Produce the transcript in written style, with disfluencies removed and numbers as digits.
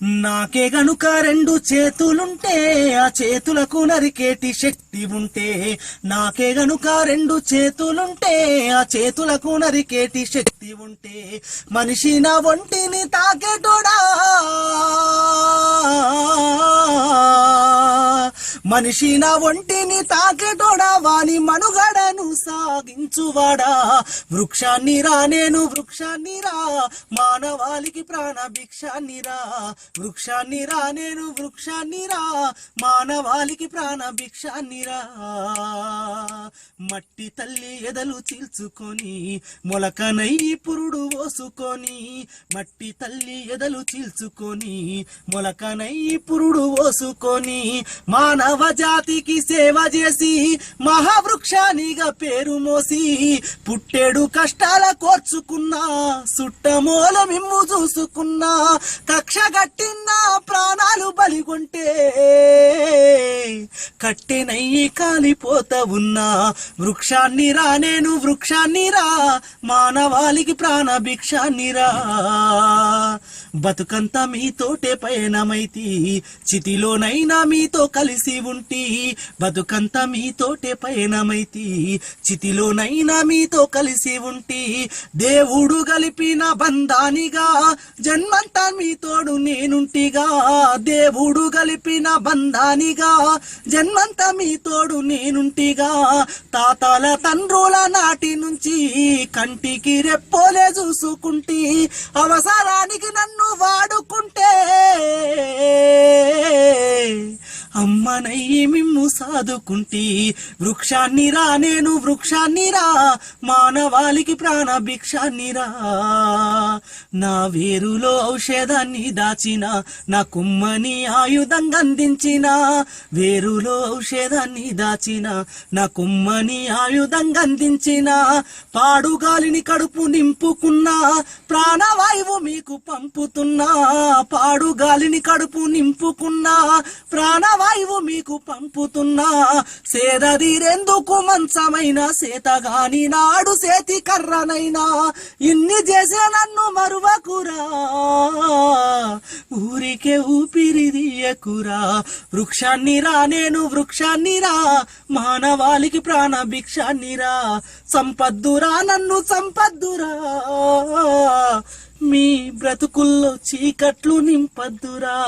నాకే గనుక రెండు చేతులుంటే ఆ చేతులకు నరికేటి శక్తి ఉంటే, నాకే గనుక రెండు చేతులుంటే ఆ చేతులకు నరికేటి శక్తి ఉంటే, మనిషి నా ఒంటిని తాకేటోడా, మనిషి నా ఒంటిని తాకేటోడా, వాని మనుగడను సాగించువాడా. వృక్షాన్ని రా నేను వృక్షాన్ని రా, మానవాళికి ప్రాణ భిక్షాన్ని రా. వృక్షాన్ని రా నేను వృక్షాన్ని రా, మానవాళికి ప్రాణ భిక్షాన్ని రా. మట్టి తల్లి ఎదలు చీల్చుకొని మొలకనై పురుడు పోసుకొని, మట్టి తల్లి ఎదలు చీల్చుకొని మొలకనై పురుడు పోసుకొని, మానవ జాతికి సేవ చేసి మహావృక్షానిగా పేరు మోసి, పుట్టేడు కష్టాల కోర్చుకున్నా సుట్టమూల మిమ్ము చూసుకున్నా, కక్ష గట్టిన ప్రాణాలు బలిగొంటే కట్టెనయ్యి కాలిపోతా ఉన్నా. వృక్షాన్ని రా నేను వృక్షాన్ని రా, మానవాళికి ప్రాణ భిక్షాన్ని రా. బతుకంతా మీతోటే పయనమైతి, చితిలోనైనా మీతో కలిసి ఉంటి. బతుకంతా మీతోటే పయనమైతి, చితిలోనైనా మీతో కలిసి ఉంటి. దేవుడు గలిపిన బంధానిగా జన్మంతా మీతోడు నేనుంటిగా. దేవుడు గలిపిన బంధానిగా జన్మంతా మీతోడు నేనుంటిగా. తాతల తండ్రుల నాటి నుంచి కంటికి రెప్పోలే చూసుకుంటి, అవసరానికి నన్ను వాడుకుంటే అమ్మనయ్యి మిమ్ము సాదుకుంటి. వృక్షాన్ని రా నేను వృక్షాన్ని రా, మానవాళికి ప్రాణ భిక్షాన్ని రా. నా వేరులో ఔషధాన్ని దాచిన, నా కుమ్మని ఆయుధంగా అందించిన. వేరులో ఔషధాన్ని దాచిన, నా కుమ్మని ఆయుధంగా అందించిన. పాడుగాలిని కడుపు నింపుకున్నా, ప్రాణవాయువు మీకు పంపుతున్నా. పాడుగాలిని కడుపు నింపుకున్నా, ప్రాణవాయువు మీకు పంపుతున్నా. సేదదీరెందుకు మంచమైన సేతగాని నాడు సేతి కర్రనైనా, ఇన్ని చేసే నన్ను మరువకురా, ఊరికే ఊపిరిదియకురా. వృక్షాన్ని రా నేను వృక్షాన్ని రా, మానవాళికి ప్రాణ భిక్షాన్ని రా. సంపద్దురా నన్ను సంపద్దురా, మీ బ్రతుకుల్లో చీకట్లు నింపద్దురా.